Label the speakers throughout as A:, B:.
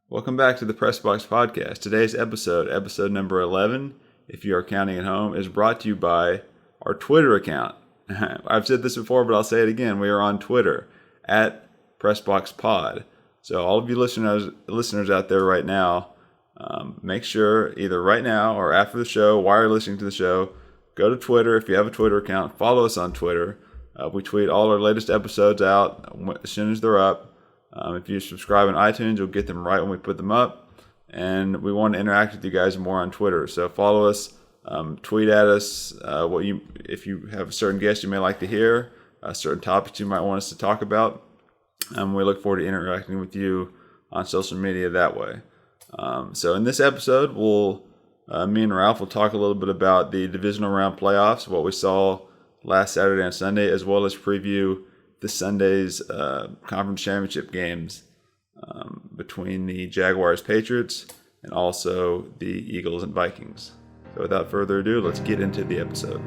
A: Welcome back to the Press Box Podcast. Today's episode number 11, if you are counting at home, is brought to you by our Twitter account. I've said this before, but I'll say it again. We are on Twitter, at PressBoxPod. So all of you listeners out there right now, make sure either right now or after the show, while you're listening to the show, go to Twitter. If you have a Twitter account, follow us on Twitter. We tweet all our latest episodes out as soon as they're up. If you subscribe on iTunes, you'll get them right when we put them up. And we want to interact with you guys more on Twitter. So follow us, tweet at us if you have a certain guest you may like to hear, certain topics you might want us to talk about. We look forward to interacting with you on social media that way. So in this episode, me and Ralph will talk a little bit about the divisional round playoffs, what we saw last Saturday and Sunday, as well as preview this Sunday's conference championship games between the Jaguars, Patriots, and also the Eagles and Vikings. So without further ado, let's get into the episode.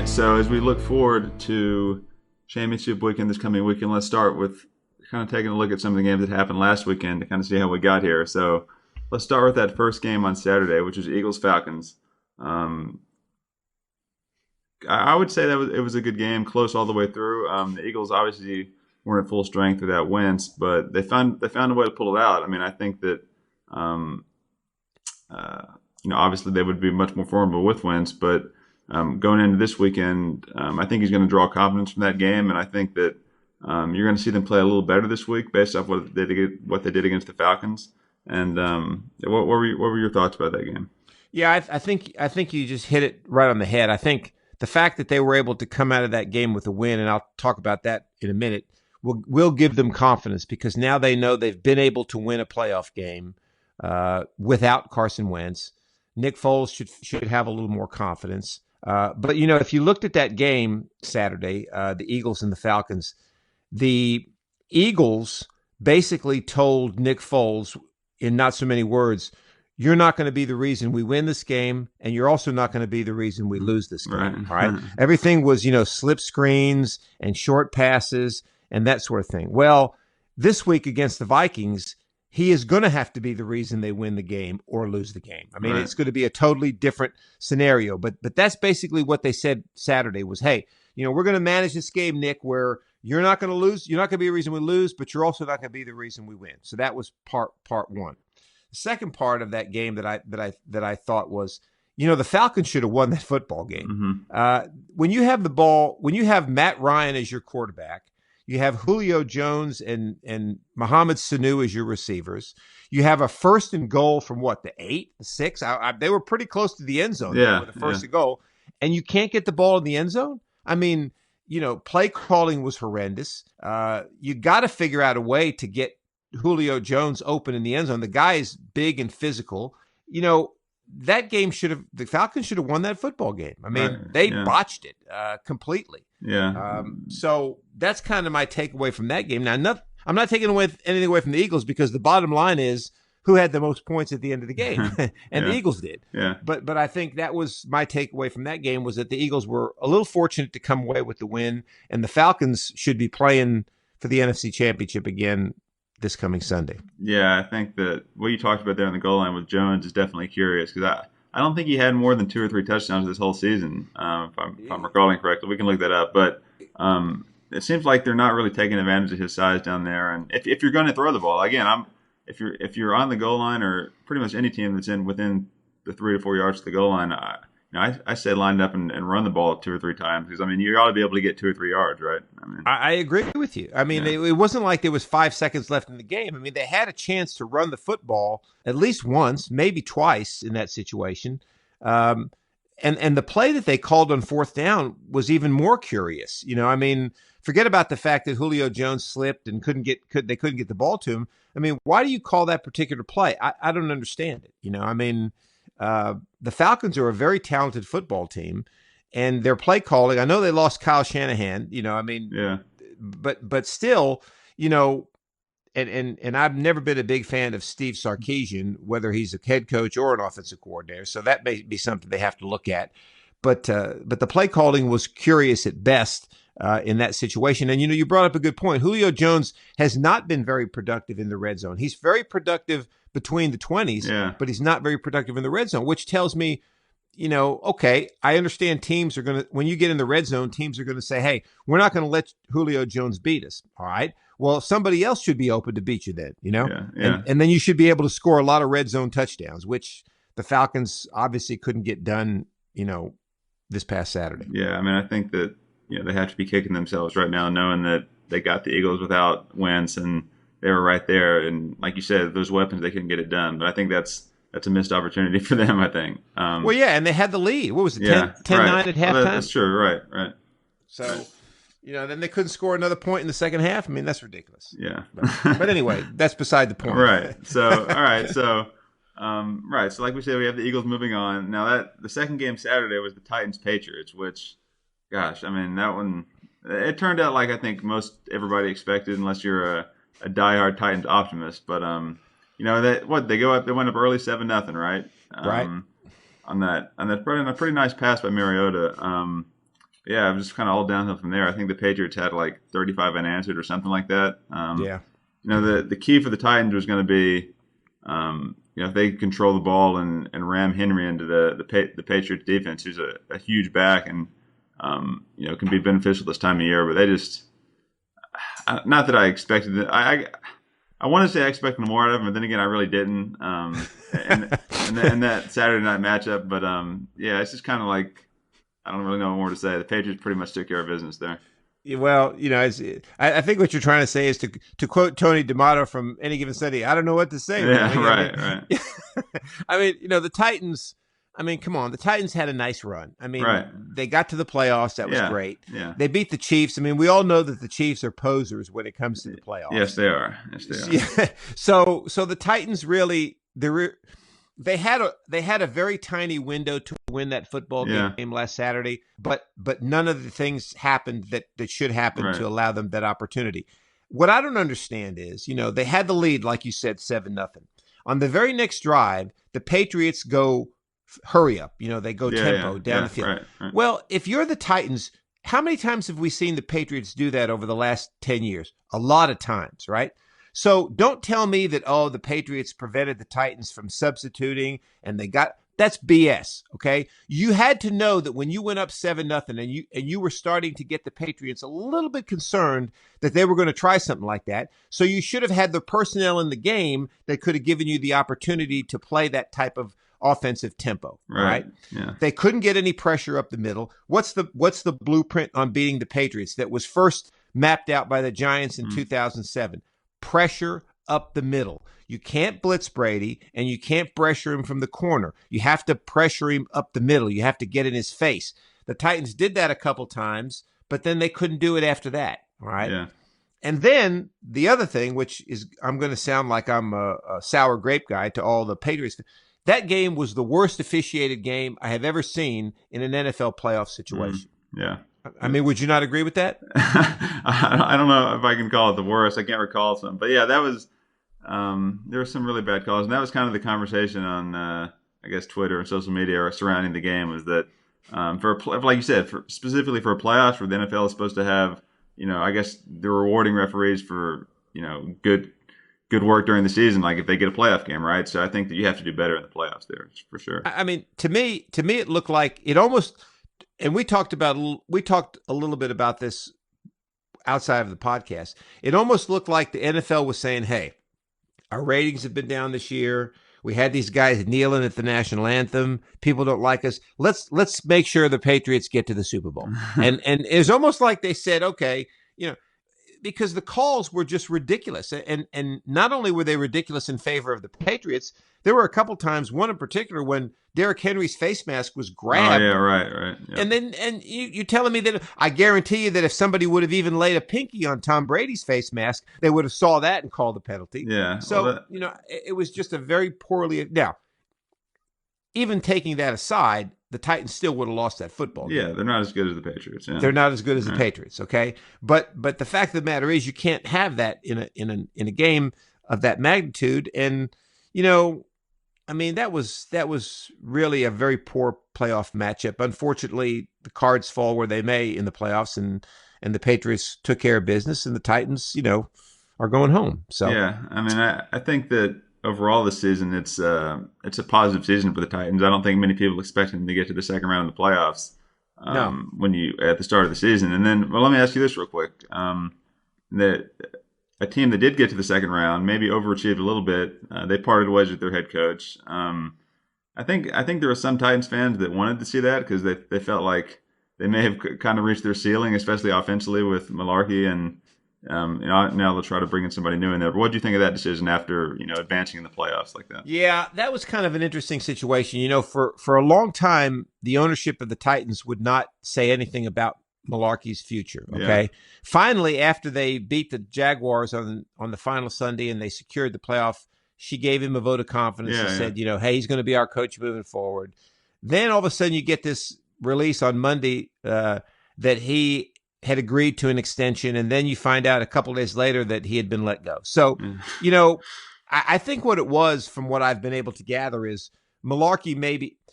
A: So as we look forward to championship weekend this coming weekend, let's start with kind of taking a look at some of the games that happened last weekend to kind of see how we got here. So let's start with that first game on Saturday, which was Eagles-Falcons. I would say that it was a good game, close all the way through. The Eagles obviously weren't at full strength without Wentz, but they found a way to pull it out. I mean, I think that obviously they would be much more formidable with Wentz, but going into this weekend, I think he's going to draw confidence from that game, and I think that you're going to see them play a little better this week based off what they did against the Falcons. And what were your thoughts about that game?
B: Yeah, I think you just hit it right on the head. I think the fact that they were able to come out of that game with a win, and I'll talk about that in a minute, will give them confidence because now they know they've been able to win a playoff game without Carson Wentz. Nick Foles should have a little more confidence. But, if you looked at that game Saturday, the Eagles and the Falcons, the Eagles basically told Nick Foles in not so many words, you're not going to be the reason we win this game, and you're also not going to be the reason we lose this game. Right. Everything was, slip screens and short passes and that sort of thing. Well, this week against the Vikings, he is going to have to be the reason they win the game or lose the game. I mean, It's going to be a totally different scenario. But that's basically what they said Saturday was, hey, we're going to manage this game, Nick, where you're not going to lose. You're not going to be the reason we lose, but you're also not going to be the reason we win. So that was part one. The second part of that game that I thought was, the Falcons should have won that football game. Mm-hmm. When you have the ball, when you have Matt Ryan as your quarterback, you have Julio Jones and Mohamed Sanu as your receivers. You have a first and goal from the 8, the 6? They were pretty close to the end zone with the first and goal. And you can't get the ball in the end zone? I mean, play calling was horrendous. You got to figure out a way to get Julio Jones open in the end zone. The guy is big and physical. That game the Falcons should have won that football game. I mean, they botched it completely.
A: Yeah.
B: So that's kind of my takeaway from that game. Now, I'm not taking anything away from the Eagles because the bottom line is who had the most points at the end of the game, and the Eagles did.
A: Yeah.
B: But I think that was my takeaway from that game was that the Eagles were a little fortunate to come away with the win, and the Falcons should be playing for the NFC Championship again this coming Sunday.
A: Yeah, I think that what you talked about there on the goal line with Jones is definitely curious because I don't think he had more than 2 or 3 touchdowns this whole season, if I'm recalling correctly. We can look that up. But it seems like they're not really taking advantage of his size down there. And if you're going to throw the ball, again, if you're on the goal line or pretty much any team that's within the 3 to 4 yards of the goal line, I say line up and run the ball 2 or 3 times because, you ought to be able to get 2 or 3 yards, right?
B: I agree with you. It wasn't like there was 5 seconds left in the game. They had a chance to run the football at least once, maybe twice in that situation. And the play that they called on fourth down was even more curious. forget about the fact that Julio Jones slipped and they couldn't get the ball to him. I mean, why do you call that particular play? I don't understand it. I mean, the Falcons are a very talented football team, and their play calling. I know they lost Kyle Shanahan. I mean,
A: yeah,
B: but still, And I've never been a big fan of Steve Sarkisian, whether he's a head coach or an offensive coordinator. So that may be something they have to look at. But the play calling was curious at best in that situation. And, you brought up a good point. Julio Jones has not been very productive in the red zone. He's very productive between the 20s, but he's not very productive in the red zone, which tells me, okay, I understand teams are going to, when you get in the red zone, teams are going to say, hey, we're not going to let Julio Jones beat us. All right. Well, somebody else should be open to beat you then,
A: Yeah.
B: And then you should be able to score a lot of red zone touchdowns, which the Falcons obviously couldn't get done, this past Saturday.
A: Yeah. I mean, I think that, they have to be kicking themselves right now, knowing that they got the Eagles without Wentz and they were right there. And like you said, those weapons, they couldn't get it done. But I think that's a missed opportunity for them, I think.
B: Well, yeah, and they had the lead. What was it, 10-9 at halftime?
A: That's true, right.
B: So, then they couldn't score another point in the second half. I mean, that's ridiculous.
A: Yeah.
B: But anyway, that's beside the point.
A: Right. So, all right. So, So like we said, we have the Eagles moving on. Now the second game Saturday was the Titans-Patriots, which, gosh, I mean, that one, it turned out like I think most everybody expected, unless you're a diehard Titans optimist. But, they went up early 7-0, right?
B: Right.
A: On that a pretty nice pass by Mariota. Yeah, it was just kind of all downhill from there. I think the Patriots had like 35 unanswered or something like that. The key for the Titans was going to be, if they could control the ball and ram Henry into the Patriots defense, who's a huge back and can be beneficial this time of year. But they just, not that I expected it. I want to say I expected more out of them, but then again, I really didn't. And that Saturday night matchup, but it's just kind of like, I don't really know what more to say. The Patriots pretty much took care of business there.
B: Well, I think what you're trying to say is to quote Tony D'Amato from Any Given Sunday, I don't know what to say.
A: Yeah, right.
B: I mean, the Titans, come on. The Titans had a nice run. They got to the playoffs. That was great. Yeah. They beat the Chiefs. We all know that the Chiefs are posers when it comes to the playoffs.
A: Yes, they are.
B: Yeah. So the Titans really, they had a very tiny window to win that football game last Saturday, but none of the things happened that should happen to allow them that opportunity. What I don't understand is, they had the lead, like you said, 7-0. On the very next drive, the Patriots go hurry up. They go tempo down the field. Right. Well, if you're the Titans, how many times have we seen the Patriots do that over the last 10 years? A lot of times, right? So don't tell me that, the Patriots prevented the Titans from substituting and that's BS, okay? You had to know that when you went up 7-0 and you were starting to get the Patriots a little bit concerned that they were going to try something like that. So you should have had the personnel in the game that could have given you the opportunity to play that type of offensive tempo, right?
A: Yeah.
B: They couldn't get any pressure up the middle. What's the blueprint on beating the Patriots that was first mapped out by the Giants in 2007? Pressure up the middle. You can't blitz Brady and you can't pressure him from the corner. You have to pressure him up the middle. You have to get in his face. The Titans did that a couple times, but then they couldn't do it after that. All right.
A: Yeah.
B: And then the other thing, which is, I'm going to sound like I'm a sour grape guy to all the Patriots. That game was the worst officiated game I have ever seen in an NFL playoff situation.
A: Yeah.
B: Would you not agree with that?
A: I don't know if I can call it the worst. I can't recall some. But yeah, that was there were some really bad calls. And that was kind of the conversation on, I guess, Twitter and social media surrounding the game was that like you said, specifically for a playoffs where the NFL is supposed to have, I guess they're rewarding referees for, good work during the season, like if they get a playoff game, right? So I think that you have to do better in the playoffs there, for sure.
B: To me, it looked like it almost, and we talked a little bit about this outside of the podcast. It almost looked like the NFL was saying, hey, our ratings have been down this year. We had these guys kneeling at the national anthem. People don't like us. Let's make sure the Patriots get to the Super Bowl. and it's almost like they said, okay, because the calls were just ridiculous. And not only were they ridiculous in favor of the Patriots, there were a couple times, one in particular, when Derrick Henry's face mask was grabbed.
A: Oh, yeah, right. Yep.
B: And you're telling me that I guarantee you that if somebody would have even laid a pinky on Tom Brady's face mask, they would have saw that and called the penalty.
A: Yeah.
B: So, it was just a very poorly. Now, even taking that aside, the Titans still would have lost that football game.
A: Yeah, they're not as good as the Patriots. Yeah.
B: They're not as good as the Patriots, okay? But the fact of the matter is, you can't have that in a game of that magnitude. And that was really a very poor playoff matchup. Unfortunately, the cards fall where they may in the playoffs, and the Patriots took care of business, and the Titans, are going home. So
A: yeah, I think that overall this season, it's a positive season for the Titans. I don't think many people expected them to get to the second round of the playoffs at the start of the season. And then, let me ask you this real quick: that a team that did get to the second round maybe overachieved a little bit. They parted ways with their head coach. I think there were some Titans fans that wanted to see that because they felt like they may have kind of reached their ceiling, especially offensively with Malarkey, and now they'll try to bring in somebody new in there. But what do you think of that decision after advancing in the playoffs like that?
B: Yeah, that was kind of an interesting situation. For a long time, the ownership of the Titans would not say anything about Malarkey's future. Okay, yeah. Finally, after they beat the Jaguars on the final Sunday and they secured the playoff, she gave him a vote of confidence and said, hey, he's going to be our coach moving forward. Then all of a sudden, you get this release on Monday that he had agreed to an extension, and then you find out a couple of days later that he had been let go. So, I think what it was, from what I've been able to gather, is Malarkey maybe a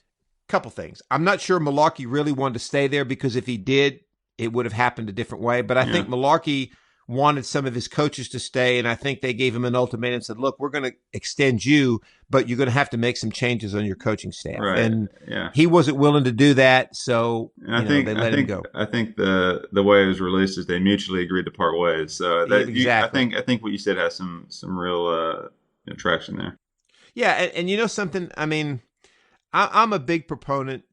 B: couple things. I'm not sure Malarkey really wanted to stay there, because if he did, it would have happened a different way. But I think Malarkey wanted some of his coaches to stay, and I think they gave him an ultimatum and said, look, we're going to extend you, but you're going to have to make some changes on your coaching staff.
A: Right.
B: And he wasn't willing to do that, so they let him go.
A: I think the way it was released is they mutually agreed to part ways. So
B: exactly.
A: I think what you said has some real traction there.
B: Yeah, and something, I'm a big proponent.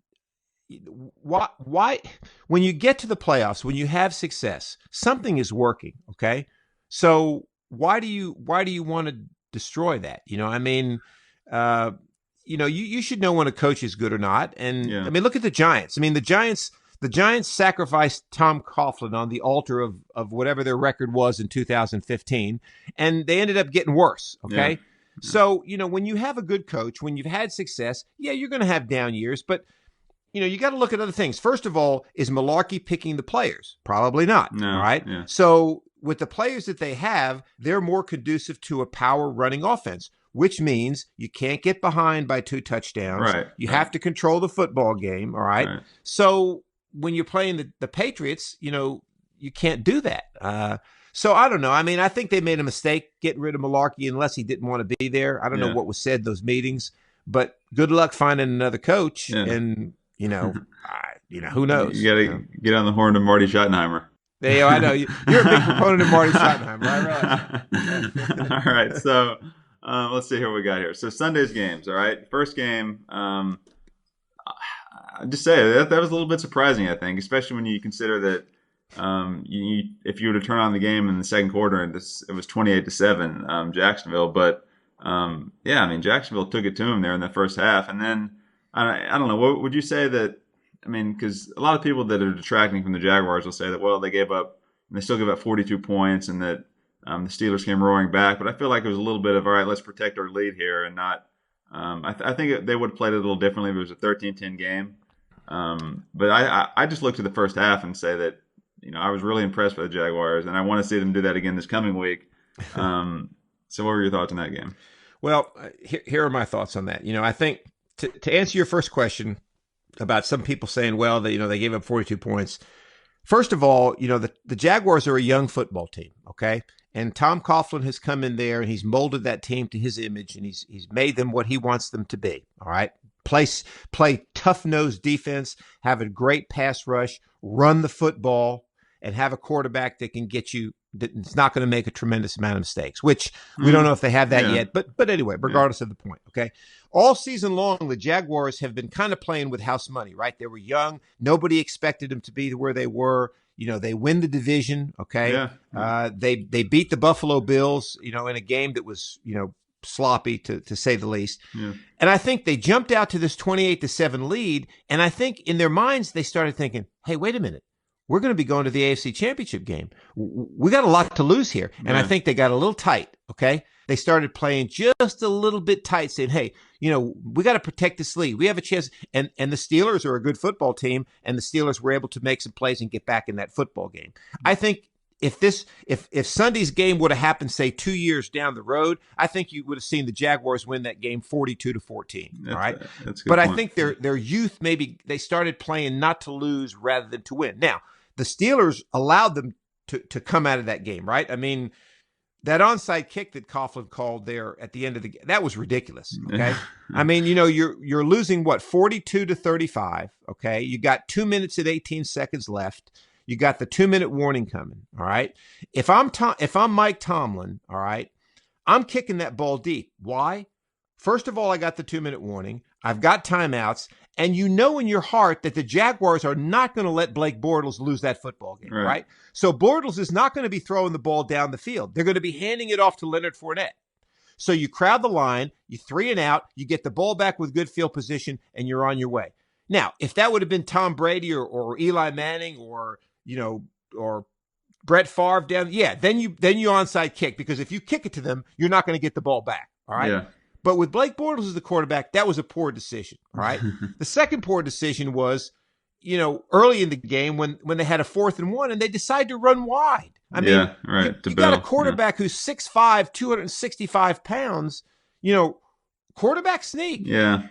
B: Why when you get to the playoffs, when you have success, something is working, okay? So why do you want to destroy that? You should know when a coach is good or not. And look at the Giants. The Giants sacrificed Tom Coughlin on the altar of whatever their record was in 2015, and they ended up getting worse, okay? Yeah. So, when you have a good coach, when you've had success, you're going to have down years, but you got to look at other things. First of all, is Malarkey picking the players? Probably not.
A: No,
B: all right. Yeah. So with the players that they have, they're more conducive to a power running offense, which means you can't get behind by 2 touchdowns.
A: Right.
B: You have to control the football game. All right. So when you're playing the Patriots, you can't do that. So I don't know. I think they made a mistake getting rid of Malarkey, unless he didn't want to be there. I don't know what was said in those meetings, but good luck finding another coach. Yeah. And who knows?
A: You got to get on the horn of Marty Schottenheimer.
B: Yeah, I know. You're a big proponent of Marty Schottenheimer. I realize.
A: All right. So let's see what we got here. So Sunday's games. All right. First game. I just say that was a little bit surprising, I think, especially when you consider that if you were to turn on the game in the second quarter, it was 28-7, Jacksonville. But Jacksonville took it to them there in the first half, and then. I don't know. What would you say that? Because a lot of people that are detracting from the Jaguars will say that, well, they still gave up 42 points, and that the Steelers came roaring back. But I feel like it was a little bit of, all right, let's protect our lead here, and not. I think they would have played it a little differently if it was a 13-10 game. But I just looked at the first half and say that I was really impressed by the Jaguars, and I want to see them do that again this coming week. So what were your thoughts on that game?
B: Well, here are my thoughts on that. I think. To answer your first question about some people saying, well, they gave up 42 points. First of all, the Jaguars are a young football team, okay? And Tom Coughlin has come in there and he's molded that team to his image, and he's made them what he wants them to be, all right? Play tough-nosed defense, have a great pass rush, run the football, and have a quarterback that can get you, that's not going to make a tremendous amount of mistakes, which we don't know if they have that yet. But anyway, regardless of the point, okay? All season long, the Jaguars have been kind of playing with house money, right? They were young. Nobody expected them to be where they were. They win the division. Okay.
A: Yeah.
B: They beat the Buffalo Bills, in a game that was, sloppy to say the least.
A: Yeah.
B: And I think they jumped out to this 28-7 lead. And I think in their minds, they started thinking, hey, wait a minute. We're going to be going to the AFC Championship game. We got a lot to lose here. And I think they got a little tight. Okay. They started playing just a little bit tight, saying, hey, we got to protect this lead. We have a chance. And the Steelers are a good football team, and the Steelers were able to make some plays and get back in that football game. I think if Sunday's game would have happened, say 2 years down the road, I think you would have seen the Jaguars win that game 42-14. All right.
A: That's a good
B: but
A: point.
B: I think their youth, maybe they started playing not to lose rather than to win. Now, the Steelers allowed them to come out of that game, right? I mean, that onside kick that Coughlin called there at the end of the game, that was ridiculous. Okay. I mean, you're losing 42-35. Okay. You got 2 minutes and 18 seconds left. You got the 2-minute warning coming. All right. If I'm Mike Tomlin, all right, I'm kicking that ball deep. Why? First of all, I got the 2-minute warning. I've got timeouts. And in your heart that the Jaguars are not going to let Blake Bortles lose that football game, right? So Bortles is not going to be throwing the ball down the field. They're going to be handing it off to Leonard Fournette. So you crowd the line, you 3 and out, you get the ball back with good field position, and you're on your way. Now, if that would have been Tom Brady or Eli Manning or Brett Favre down, then you onside kick, because if you kick it to them, you're not going to get the ball back, all right?
A: Yeah.
B: But with Blake Bortles as the quarterback, that was a poor decision, all right? The second poor decision was, early in the game when they had a 4th and 1 and they decided to run wide. I mean, you got a quarterback who's 6'5", 265 pounds, quarterback sneak.
A: Yeah.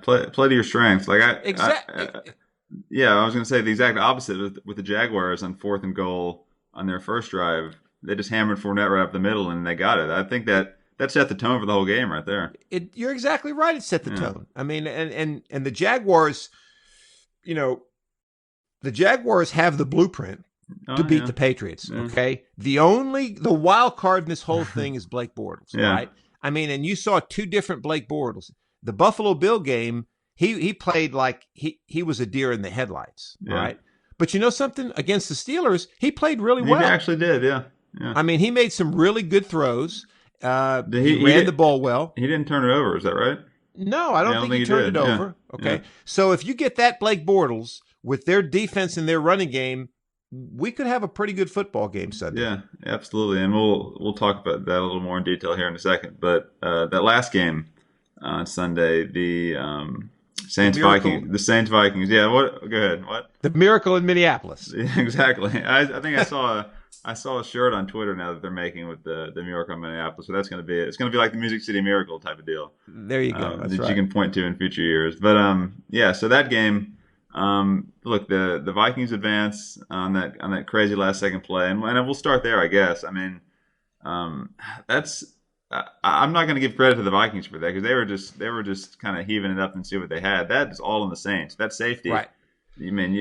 A: Play to your strengths.
B: Exactly.
A: I was going to say the exact opposite with the Jaguars on 4th and goal on their first drive. They just hammered Fournette right up the middle and they got it. I think that set the tone for the whole game right there.
B: You're exactly right. It set the tone. I mean, and the Jaguars, the Jaguars have the blueprint to beat the Patriots.
A: Yeah.
B: Okay. The wild card in this whole thing is Blake Bortles, right? I mean, and you saw 2 different Blake Bortles. The Buffalo Bill game, he played like he was a deer in the headlights, right? But you know something? Against the Steelers, he played really well.
A: He actually did, yeah.
B: I mean, he made some really good throws. He ran the ball well.
A: He didn't turn it over, is that right?
B: No, I don't think he turned it over. Okay. So if you get that Blake Bortles with their defense and their running game, we could have a pretty good football game Sunday.
A: Yeah, absolutely. And we'll talk about that a little more in detail here in a second. But that last game on Sunday, the Saints-Vikings. The Saints-Vikings. Yeah, what? Go ahead. What?
B: The miracle in Minneapolis.
A: Yeah, exactly. I think I saw a shirt on Twitter now that they're making with the Miracle in Minneapolis. So that's going to be it. It's going to be like the Music City Miracle type of deal.
B: There you go. That's right.
A: You can point to in future years. But so that game, look, the Vikings advance on that crazy last second play, and we'll start there, I guess. I mean, I'm not going to give credit to the Vikings for that, because they were just kind of heaving it up and see what they had. That is all in the Saints. That safety,
B: right?
A: You mean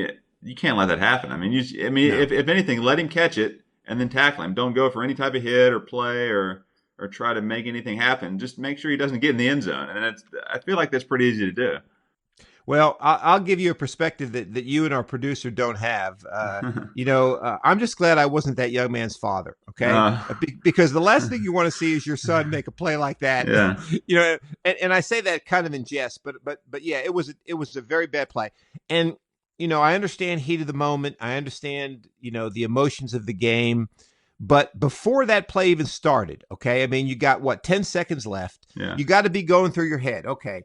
A: you can't let that happen. I mean, no. If anything, let him catch it and then tackle him. Don't go for any type of hit or play or try to make anything happen. Just make sure he doesn't get in the end zone. And I feel like that's pretty easy to do.
B: Well, I'll give you a perspective that you and our producer don't have. I'm just glad I wasn't that young man's father. Okay, because the last thing you want to see is your son make a play like that.
A: Yeah.
B: And I say that kind of in jest, but yeah, it was a very bad play. And I understand heat of the moment. I understand the emotions of the game. But before that play even started, okay, I mean, you got 10 seconds left.
A: Yeah.
B: You got to be going through your head. Okay.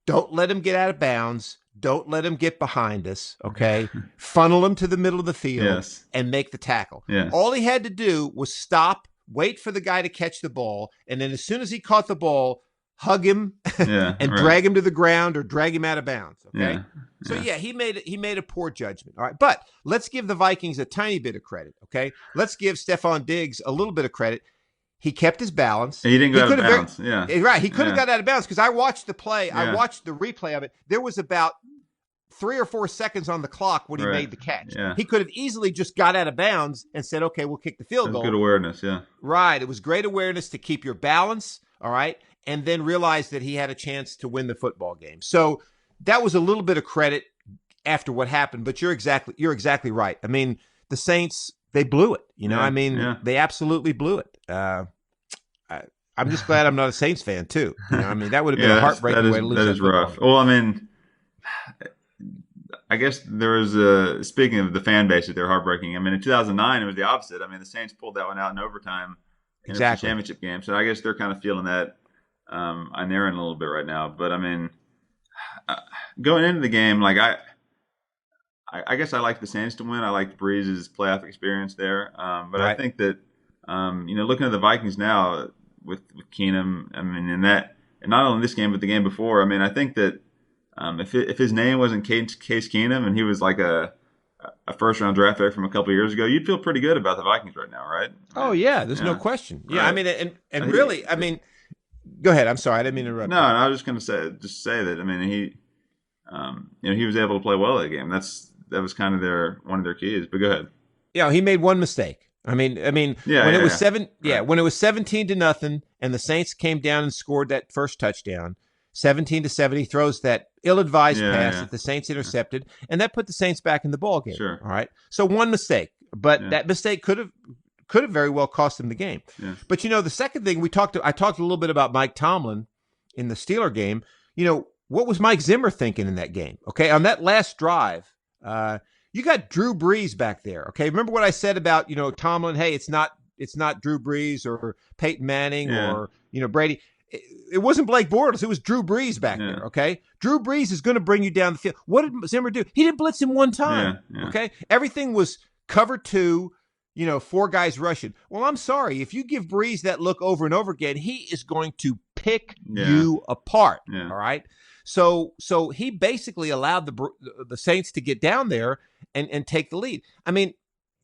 B: Don't let him get out of bounds. Don't let him get behind us, okay? Funnel him to the middle of the field and make the tackle.
A: Yes.
B: All he had to do was stop, wait for the guy to catch the ball, and then as soon as he caught the ball, hug him and drag him to the ground or drag him out of bounds, okay? So, he made a poor judgment, all right? But let's give the Vikings a tiny bit of credit, okay? Let's give Stephon Diggs a little bit of credit. He kept his balance.
A: He didn't go out of bounds.
B: Right. He could have got out of bounds, because I watched the play. Yeah. I watched the replay of it. There was about 3 or 4 seconds on the clock when he made the catch.
A: Yeah.
B: He could have easily just got out of bounds and said, okay, we'll kick the field goal.
A: Good awareness, yeah.
B: Right. It was great awareness to keep your balance, all right, and then realize that he had a chance to win the football game. So that was a little bit of credit. after what happened. But you're exactly right. I mean, the Saints, they blew it. They absolutely blew it. I'm just glad I'm not a Saints fan too. I mean, that would have been a heartbreaking way to lose.
A: That is rough. Well, I mean, I guess there was speaking of the fan base, that they're heartbreaking. I mean, in 2009, it was the opposite. I mean, the Saints pulled that one out in overtime in the NFC Championship game. So I guess they're kind of feeling that on their end a little bit right now. But I mean, going into the game, like I guess I like the Saints to win. I like Breeze's playoff experience there. But I think that looking at the Vikings now with Keenum, I mean, and not only this game but the game before, I mean, I think that if his name wasn't Case Keenum and he was like a first round draft pick from a couple of years ago, you'd feel pretty good about the Vikings right now, right?
B: Oh yeah, there's no question. Yeah, right. I mean, and really, I mean, go ahead. I'm sorry, I didn't mean to interrupt.
A: No, I was just going to say that. I mean, he was able to play well that game. That was kind of one of their keys. But go ahead.
B: Yeah, he made one mistake. When it was 17-0, and the Saints came down and scored that first touchdown, 17-7, he throws that ill-advised pass that the Saints intercepted, and that put the Saints back in the ball game.
A: Sure.
B: All right. So one mistake, but that mistake could have very well cost them the game.
A: Yeah.
B: But the second thing I talked a little bit about Mike Tomlin in the Steeler game. What was Mike Zimmer thinking in that game? Okay, on that last drive, you got Drew Brees back there. Okay, remember what I said about Tomlin? Hey, it's not Drew Brees or Peyton Manning or Brady. It wasn't Blake Bortles. It was Drew Brees back there. Okay, Drew Brees is going to bring you down the field. What did Zimmer do? He didn't blitz him one time. Okay, everything was cover two. 4 guys rushing. Well, I'm sorry. If you give Brees that look over and over again, he is going to pick you apart.
A: Yeah.
B: All right. So he basically allowed the Saints to get down there and take the lead. I mean,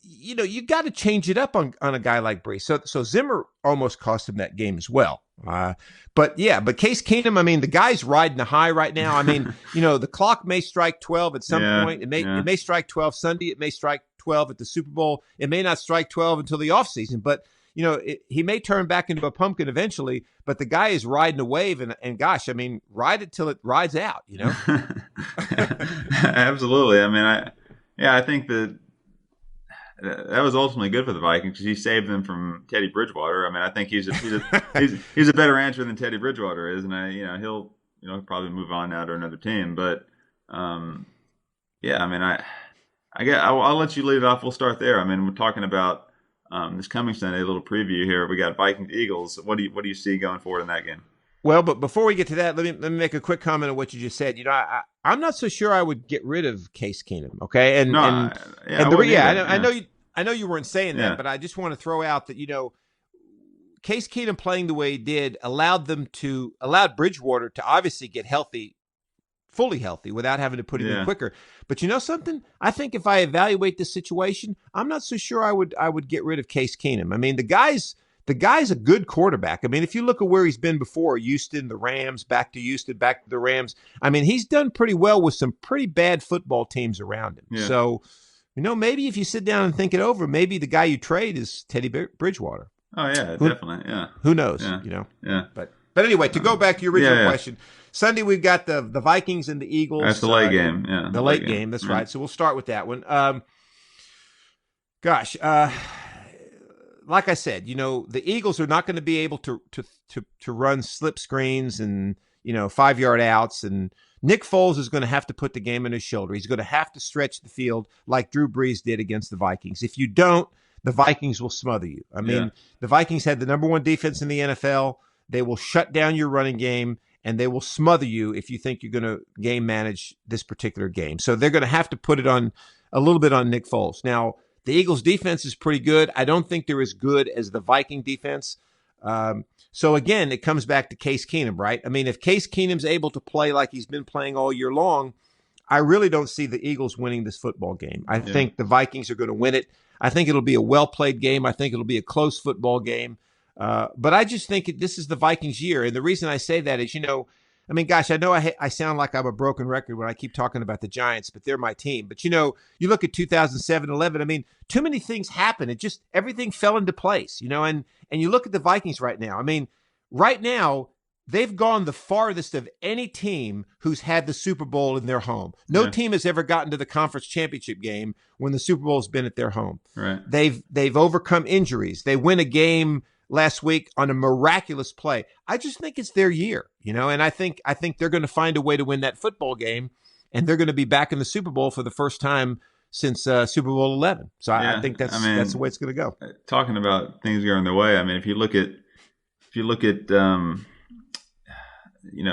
B: you got to change it up on a guy like Brees. So Zimmer almost cost him that game as well. But Case Keenum, I mean, the guy's riding the high right now. I mean, the clock may strike 12 at some point. It may strike 12 Sunday. It may strike 12 at the Super Bowl. It may not strike 12 until the offseason, but he may turn back into a pumpkin eventually, but the guy is riding a wave, and gosh, I mean, ride it till it rides out,
A: Absolutely. I mean, I think that was ultimately good for the Vikings because he saved them from Teddy Bridgewater. I mean, I think he's a better answer than Teddy Bridgewater is, and he'll probably move on now to another team. But I mean, I'll let you lead it off. We'll start there. I mean, we're talking about this coming Sunday, a little preview here. We got Vikings Eagles. What do you see going forward in that game?
B: Well, but before we get to that, let me make a quick comment on what you just said. I'm not so sure I would get rid of Case Keenum. Okay, I know you weren't saying that, but I just want to throw out that Case Keenum playing the way he did allowed Bridgewater to obviously get healthy, fully healthy, without having to put him in quicker. But you know something? I think if I evaluate this situation, I'm not so sure I would get rid of Case Keenum. I mean, the guy's a good quarterback. I mean, if you look at where he's been before, Houston, the Rams, back to Houston, back to the Rams. I mean, he's done pretty well with some pretty bad football teams around him. Yeah. So, maybe if you sit down and think it over, maybe the guy you trade is Teddy Bridgewater.
A: Oh yeah, definitely. Yeah.
B: Who knows?
A: Yeah.
B: But anyway, to go back to your original question, Sunday we've got the Vikings and the Eagles.
A: That's the late game. Yeah.
B: The late game. That's right. So we'll start with that one. Like I said, the Eagles are not going to be able to run slip screens and 5-yard outs, and Nick Foles is going to have to put the game on his shoulder. He's going to have to stretch the field like Drew Brees did against the Vikings. If you don't, the Vikings will smother you. I mean, the Vikings had the number 1 defense in the NFL. They will shut down your running game, and they will smother you if you think you're going to game manage this particular game. So they're going to have to put it on a little bit on Nick Foles. Now, the Eagles' defense is pretty good. I don't think they're as good as the Viking defense. So again, it comes back to Case Keenum, right? I mean, if Case Keenum's able to play like he's been playing all year long, I really don't see the Eagles winning this football game. I think the Vikings are going to win it. I think it'll be a well-played game. I think it'll be a close football game. But I just think this is the Vikings' year. And the reason I say that is, I mean, gosh, I know I sound like I'm a broken record when I keep talking about the Giants, but they're my team. But, you look at 2007-11, I mean, too many things happened. Everything fell into place, and you look at the Vikings right now. I mean, right now, they've gone the farthest of any team who's had the Super Bowl in their home. No team has ever gotten to the conference championship game when the Super Bowl's been at their home.
A: Right.
B: They've overcome injuries. They win a game last week on a miraculous play. I just think it's their year, and I think they're going to find a way to win that football game, and they're going to be back in the Super Bowl for the first time since Super Bowl 11. So I think that's the way it's going to go.
A: Talking about things going their way, I mean, if you look at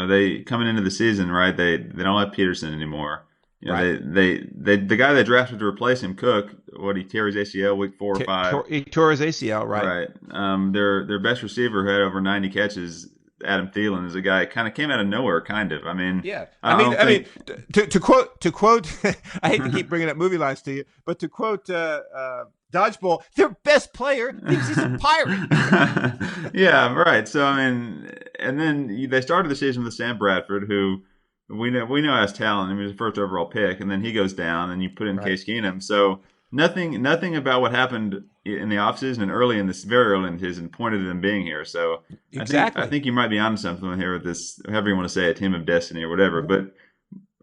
A: they coming into the season, right? They don't have Peterson anymore.
B: Right.
A: The guy they drafted to replace him, Cook, he tore his ACL week 4 or 5.
B: He tore his ACL, right?
A: Right. Their best receiver, who had over 90 catches, Adam Thielen, is a guy kind of came out of nowhere, kind of. I mean,
B: yeah. I mean, to quote, I hate to keep bringing up movie lines to you, but to quote Dodgeball, their best player thinks he's a pirate.
A: Yeah, right. So I mean, and then they started the season with Sam Bradford, who we know has talent. I mean, he was the first overall pick, and then he goes down, and you put in Case Keenum. So nothing about what happened in the offseason and very early in the season pointed to them being here. So
B: exactly,
A: I think you might be onto something here with this, however you want to say it, team of destiny or whatever. But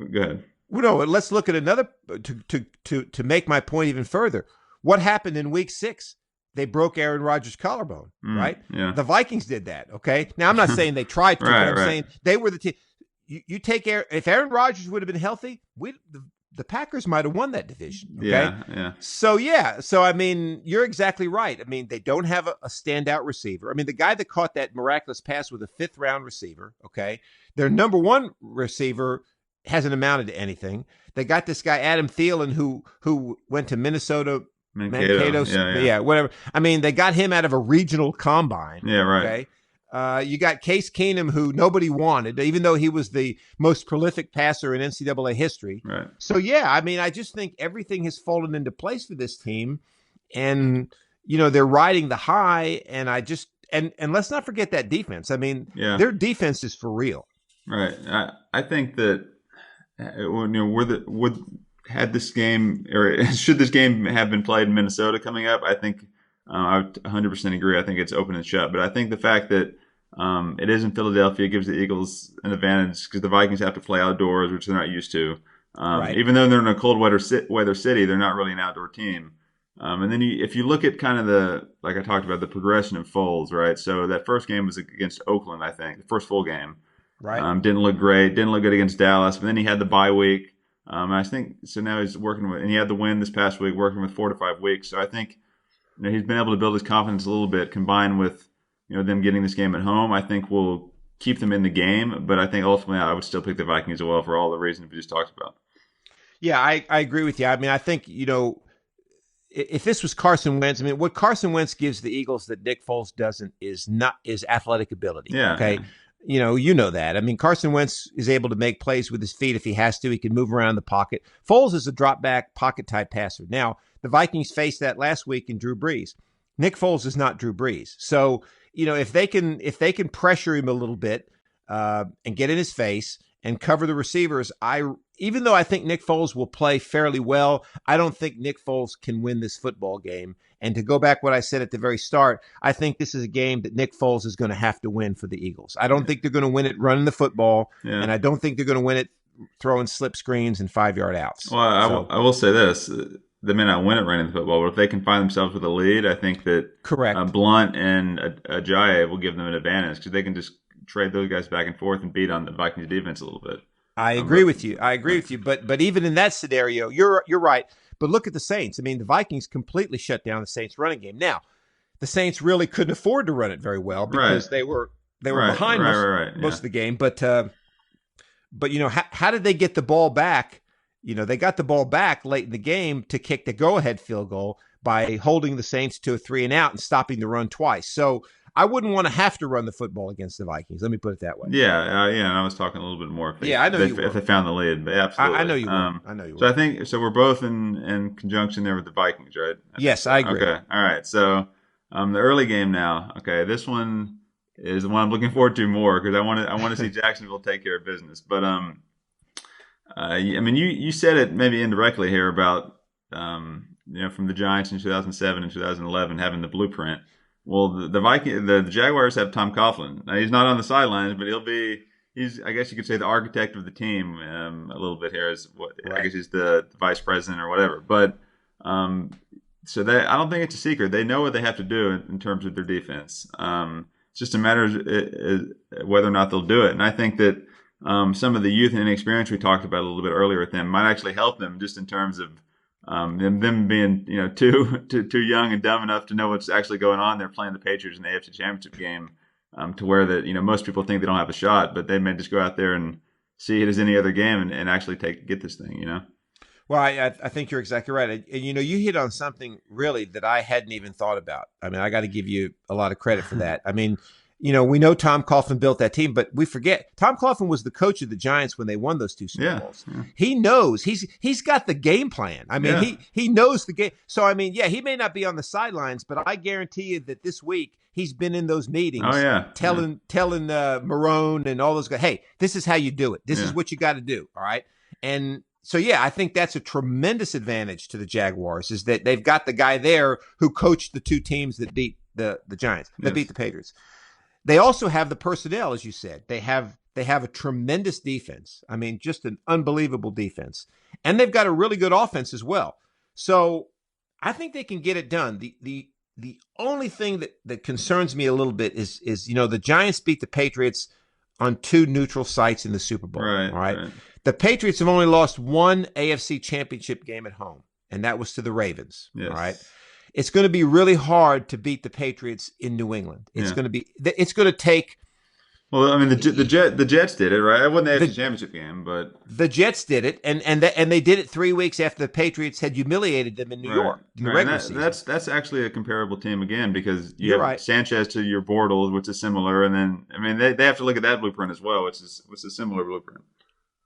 A: go ahead.
B: Well, no, let's look at another to make my point even further. What happened in week 6? They broke Aaron Rodgers' collarbone, right?
A: Yeah.
B: The Vikings did that, okay? Now, I'm not saying they tried to, but I'm saying they were the team. You take if Aaron Rodgers would have been healthy, the Packers might have won that division, okay?
A: Yeah.
B: So, I mean, you're exactly right. I mean, they don't have a standout receiver. I mean, the guy that caught that miraculous pass was a 5th-round receiver, okay? Their number 1 receiver hasn't amounted to anything. They got this guy, Adam Thielen, who went to Minnesota – Mankato, whatever. I mean, they got him out of a regional combine.
A: Yeah, right.
B: Okay. You got Case Keenum, who nobody wanted, even though he was the most prolific passer in NCAA history.
A: Right.
B: So, yeah, I mean, I just think everything has fallen into place for this team. And, they're riding the high. And and let's not forget that defense. I mean, their defense is for real.
A: Right. I think that, had this game, or should this game have been played in Minnesota coming up, I think I would 100% agree. I think it's open and shut. But I think the fact that it is in Philadelphia gives the Eagles an advantage because the Vikings have to play outdoors, which they're not used to. Even though they're in a cold weather city, they're not really an outdoor team. And then if you look at kind of like I talked about, the progression of Foles, right? So that first game was against Oakland, I think, the first full game.
B: Right.
A: Didn't look great. Didn't look good against Dallas. But then he had the bye week. I think so. Now he's working with, and he had the win this past week, working with 4 to 5 weeks. So I think he's been able to build his confidence a little bit, combined with them getting this game at home. I think will keep them in the game. But I think ultimately, I would still pick the Vikings as well for all the reasons we just talked about.
B: Yeah, I agree with you. I mean, I think if this was Carson Wentz, I mean, what Carson Wentz gives the Eagles that Nick Foles doesn't is athletic ability.
A: Yeah.
B: Okay. Yeah. You know that. I mean, Carson Wentz is able to make plays with his feet if he has to. He can move around the pocket. Foles is a drop back pocket type passer. Now, the Vikings faced that last week in Drew Brees. Nick Foles is not Drew Brees. So, if they can pressure him a little bit and get in his face and cover the receivers, even though I think Nick Foles will play fairly well, I don't think Nick Foles can win this football game. And to go back what I said at the very start, I think this is a game that Nick Foles is going to have to win for the Eagles. I don't think they're going to win it running the football, and I don't think they're going to win it throwing slip screens and 5-yard outs.
A: Well, I will say this. They may not win it running the football, but if they can find themselves with a lead, I think that Blunt and Ajayi will give them an advantage because they can just trade those guys back and forth and beat on the Vikings defense a little bit.
B: I agree with you. But even in that scenario, you're right. But look at the Saints. I mean, the Vikings completely shut down the Saints' running game. Now, the Saints really couldn't afford to run it very well because they were behind most of the game. But how did they get the ball back? They got the ball back late in the game to kick the go-ahead field goal by holding the Saints to a 3-and-out and stopping the run twice. So I wouldn't want to have to run the football against the Vikings. Let me put it that way.
A: Yeah. And I was talking a little bit more. If they found the lead, but absolutely.
B: I know you will. I know you will.
A: So I think we're both in conjunction there with the Vikings, right?
B: Yes, I agree.
A: Okay. All right. So the early game now. Okay, this one is the one I'm looking forward to more because I want to see Jacksonville take care of business. But I mean, you said it maybe indirectly here about from the Giants in 2007 and 2011 having the blueprint. Well, the Jaguars have Tom Coughlin. Now, he's not on the sidelines, but he's I guess you could say the architect of the team a little bit here. Is what I guess he's the vice president or whatever. But so I don't think it's a secret. They know what they have to do in terms of their defense. It's just a matter of whether or not they'll do it. And I think that some of the youth and inexperience we talked about a little bit earlier with them might actually help them just in terms of them being too young and dumb enough to know what's actually going on. They're playing the Patriots in the AFC Championship game to where that most people think they don't have a shot, but they may just go out there and see it as any other game and actually get this thing.
B: Well, I think you're exactly right. And, you hit on something really that I hadn't even thought about. I mean, I got to give you a lot of credit for that. I mean, we know Tom Coughlin built that team, but we forget Tom Coughlin was the coach of the Giants when they won those 2 Super Bowls. Yeah. He knows he's got the game plan. I mean, he knows the game. So, I mean, he may not be on the sidelines, but I guarantee you that this week he's been in those meetings telling Marone and all those guys, hey, this is how you do it. This is what you got to do. All right. And so, I think that's a tremendous advantage to the Jaguars is that they've got the guy there who coached the 2 teams that beat the Giants, that beat the Patriots. They also have the personnel, as you said. They have a tremendous defense. I mean, just an unbelievable defense. And they've got a really good offense as well. So I think they can get it done. The only thing that concerns me a little bit is the Giants beat the Patriots on 2 neutral sites in the Super Bowl. Right. The Patriots have only lost 1 AFC Championship game at home, and that was to the Ravens. Yes. All right. It's going to be really hard to beat the Patriots in New England. It's going to take.
A: Well, I mean, the Jets did it, right? It wasn't the AFC Championship game, but
B: the Jets did it, and they did it 3 weeks after the Patriots had humiliated them in New York in the regular season. That's actually a comparable team again because you have Sanchez to your Bortles, which is similar, and then I mean they have to look at that blueprint as well, which is a similar blueprint.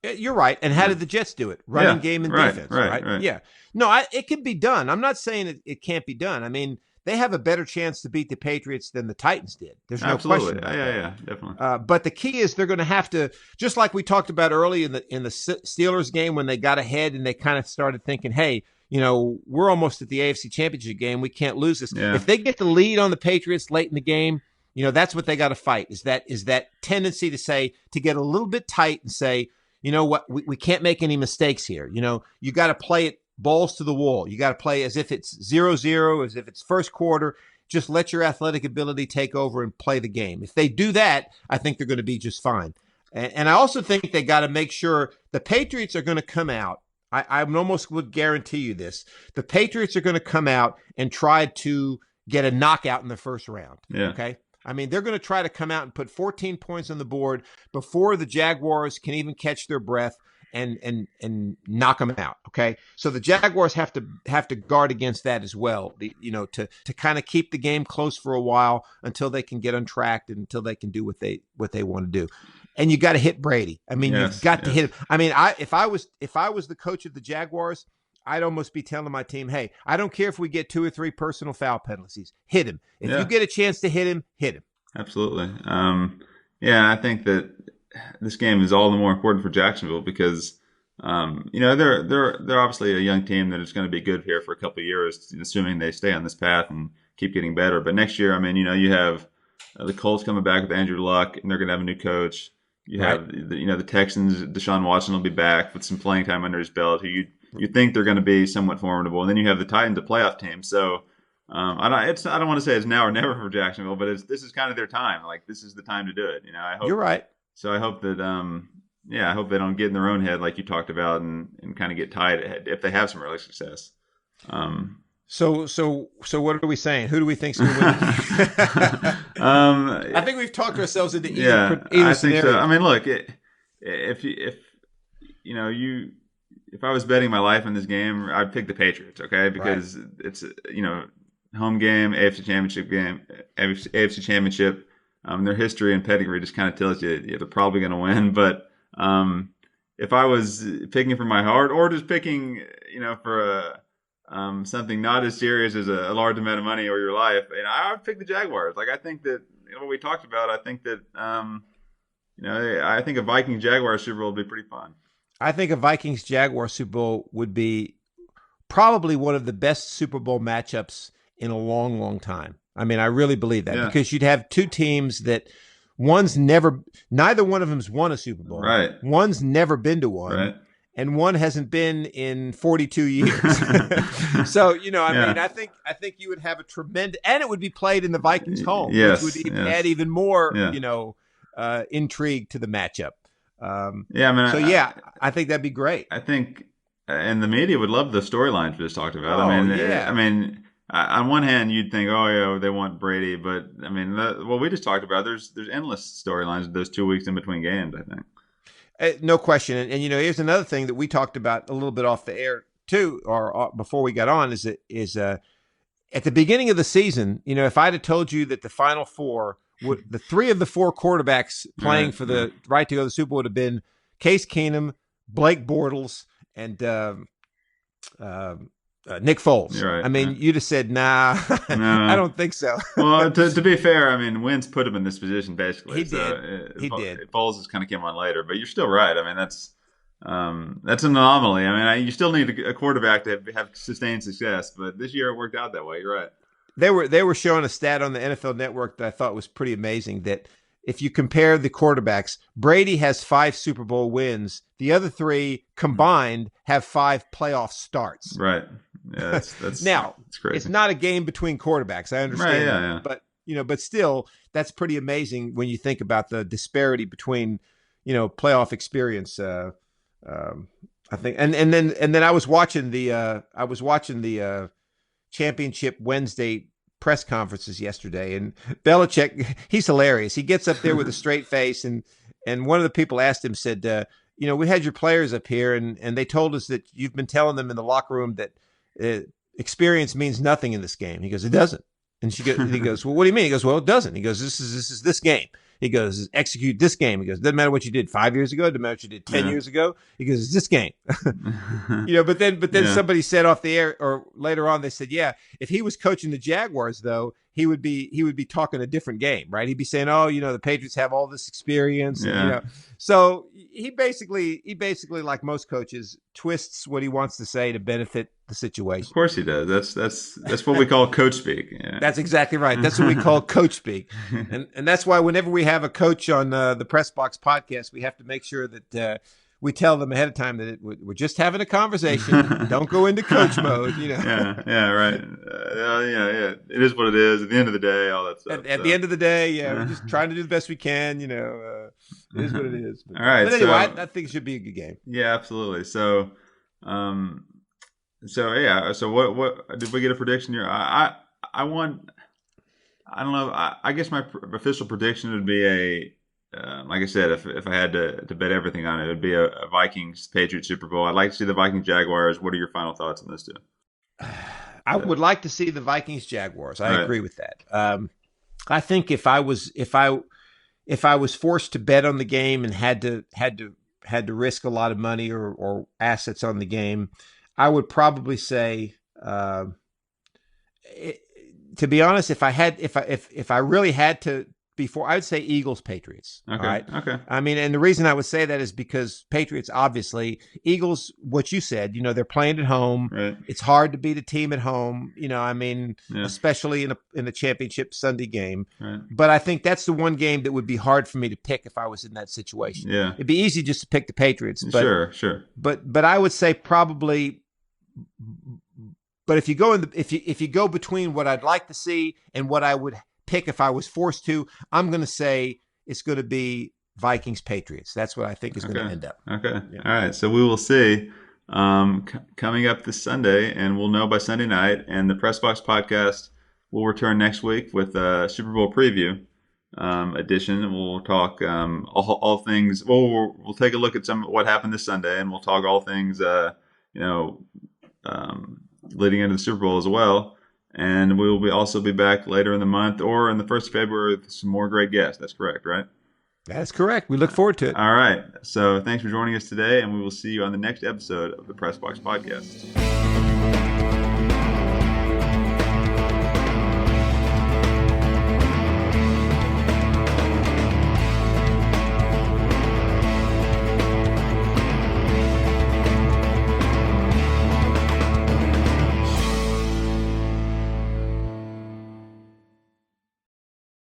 B: You're right. And how did the Jets do it? Running game and defense, right? Yeah. No, it can be done. I'm not saying it can't be done. I mean, they have a better chance to beat the Patriots than the Titans did. There's no question about that. Yeah, definitely. But the key is they're going to have to, just like we talked about early in the Steelers game when they got ahead and they kind of started thinking, hey, we're almost at the AFC Championship game. We can't lose this. Yeah. If they get the lead on the Patriots late in the game, that's what they got to fight. Is that tendency to get a little bit tight and say, you know what, we can't make any mistakes here. You got to play it balls to the wall. You got to play as if it's 0-0, as if it's first quarter. Just let your athletic ability take over and play the game. If they do that, I think they're going to be just fine. And I also think they got to make sure the Patriots are going to come out. I almost would guarantee you this. The Patriots are going to come out and try to get a knockout in the first round. Yeah. Okay. I mean, they're going to try to come out and put 14 points on the board before the Jaguars can even catch their breath and knock them out. Okay. So the Jaguars have to guard against that as well, to kind of keep the game close for a while until they can get untracked and until they can do what they want to do. And you got to hit Brady. I mean, you've got to hit him. I mean, if I was the coach of the Jaguars, I'd almost be telling my team, hey, I don't care if we get 2 or 3 personal foul penalties. Hit him. If you get a chance to hit him, hit him.
A: Absolutely. I think that this game is all the more important for Jacksonville because, they're obviously a young team that is going to be good here for a couple of years, assuming they stay on this path and keep getting better. But next year, I mean, you have the Colts coming back with Andrew Luck, and they're going to have a new coach. You have, the Texans, Deshaun Watson will be back with some playing time under his belt, who you think they're going to be somewhat formidable. And then you have the Titans, a playoff team. So I don't want to say it's now or never for Jacksonville, but this is kind of their time. Like, this is the time to do it. I hope.
B: You're right.
A: So I hope that, I hope they don't get in their own head like you talked about and kind of get tied if they have some early success.
B: So what are we saying? Who do we think's going to win? I think we've talked ourselves into either
A: I
B: scenario.
A: think so. I mean, look, if I was betting my life on this game, I'd pick the Patriots, okay? Because it's home game, AFC Championship game, AFC Championship. Their history and pedigree just kind of tells you they're probably going to win. But if I was picking from my heart or just picking, for something not as serious as a large amount of money or your life, I would pick the Jaguars. Like, I think that what we talked about, I think that I think a Vikings-Jaguars Super Bowl would be pretty fun.
B: I think a Vikings-Jaguars Super Bowl would be probably one of the best Super Bowl matchups in a long, long time. I mean, I really believe that,
A: Yeah.
B: because you'd have two teams that neither one of them's won a Super Bowl.
A: Right.
B: One's never been to one.
A: Right.
B: And one hasn't been in 42 years. So, I mean, I think you would have a tremendous, and it would be played in the Vikings' home,
A: Yes,
B: which would
A: yes.
B: add even more,
A: Yeah.
B: intrigue to the matchup. I think that'd be great.
A: I think, and the media would love the storylines we just talked about.
B: Oh,
A: I mean,
B: yeah.
A: on one hand, you'd think, oh yeah, they want Brady, but I mean, what we just talked about, there's endless storylines those 2 weeks in between games, I think.
B: No question. And here's another thing that we talked about a little bit off the air too, or before we got on, is at the beginning of the season, if I'd have told you that the Final Four, the three of the four quarterbacks playing for the right to go to the Super Bowl would have been Case Keenum, Blake Bortles, and Nick Foles.
A: Right,
B: I mean, you'd have said, nah,
A: No.
B: I don't think so.
A: Well, to be fair, I mean, Wentz put him in this position basically.
B: He did. He did.
A: Foles just kind of came on later, but you're still right. I mean, that's an anomaly. I mean, you still need a quarterback to have sustained success, but this year it worked out that way. You're right.
B: They were showing a stat on the NFL Network that I thought was pretty amazing, that if you compare the quarterbacks, Brady has 5 Super Bowl wins. The other 3 combined have 5 playoff starts.
A: Right. Yeah, that's
B: now,
A: it's crazy.
B: It's not a game between quarterbacks. I understand
A: right,
B: that. But but still, that's pretty amazing when you think about the disparity between, playoff experience. I think, and then I was watching the championship Wednesday press conferences yesterday, and Belichick, he's hilarious. He gets up there with a straight face, and one of the people asked him, said, we had your players up here, and they told us that you've been telling them in the locker room that experience means nothing in this game. He goes, it doesn't. And he goes, well, what do you mean? He goes, well, it doesn't. He goes, this is this game. He goes, execute this game. He goes, doesn't matter what you did 5 years ago. Doesn't matter what you did 10 years ago. He goes, it's this game. But then somebody said off the air, or later on, they said, yeah, if he was coaching the Jaguars, though, he would be talking a different game, right? He'd be saying, oh, the Patriots have all this experience.
A: Yeah.
B: And, so he basically, like most coaches, twists what he wants to say to benefit the situation.
A: Of course he does. That's what we call coach speak. Yeah.
B: That's exactly right. That's what we call coach speak. And that's why whenever we have a coach on the Press Box podcast, we have to make sure that we tell them ahead of time that we're just having a conversation. Don't go into coach mode.
A: Yeah, right. Yeah. It is what it is. At the end of the day, all that stuff.
B: At the end of the day, we're just trying to do the best we can. It is what it is.
A: All right.
B: But anyway, I think it should be a good game.
A: Yeah, absolutely. So, So what did we get a prediction here? I don't know. I guess my official prediction would be like I said, if I had to bet everything on it, it would be a Vikings Patriots Super Bowl. I'd like to see the Vikings Jaguars. What are your final thoughts on this two?
B: I would like to see the Vikings Jaguars. I agree with that. I think if I was forced to bet on the game and had to risk a lot of money or assets on the game, I would probably say, to be honest, if I really had to, before, I would say Eagles Patriots.
A: Okay.
B: All right.
A: Okay.
B: I mean, and the reason I would say that is because Patriots, obviously, Eagles, what you said, they're playing at home.
A: Right.
B: It's hard to beat a team at home. Especially in a championship Sunday game.
A: Right.
B: But I think that's the one game that would be hard for me to pick if I was in that situation.
A: Yeah.
B: It'd be easy just to pick the Patriots. But,
A: sure.
B: But I would say probably. But if you go if you go between what I'd like to see and what I would pick if I was forced to, I'm going to say it's going to be Vikings Patriots. That's what I think is going to end up.
A: Okay. Yeah. All right. So we will see coming up this Sunday, and we'll know by Sunday night. And the Press Box podcast will return next week with a Super Bowl preview edition. We'll talk all things. Well, we'll take a look at what happened this Sunday, and we'll talk all things leading into the Super Bowl as well. And we will also be back later in the month or in the 1st of February with some more great guests. That's correct, right?
B: That's correct. We look forward to it.
A: All right. So thanks for joining us today, and we will see you on the next episode of the Press Box Podcast.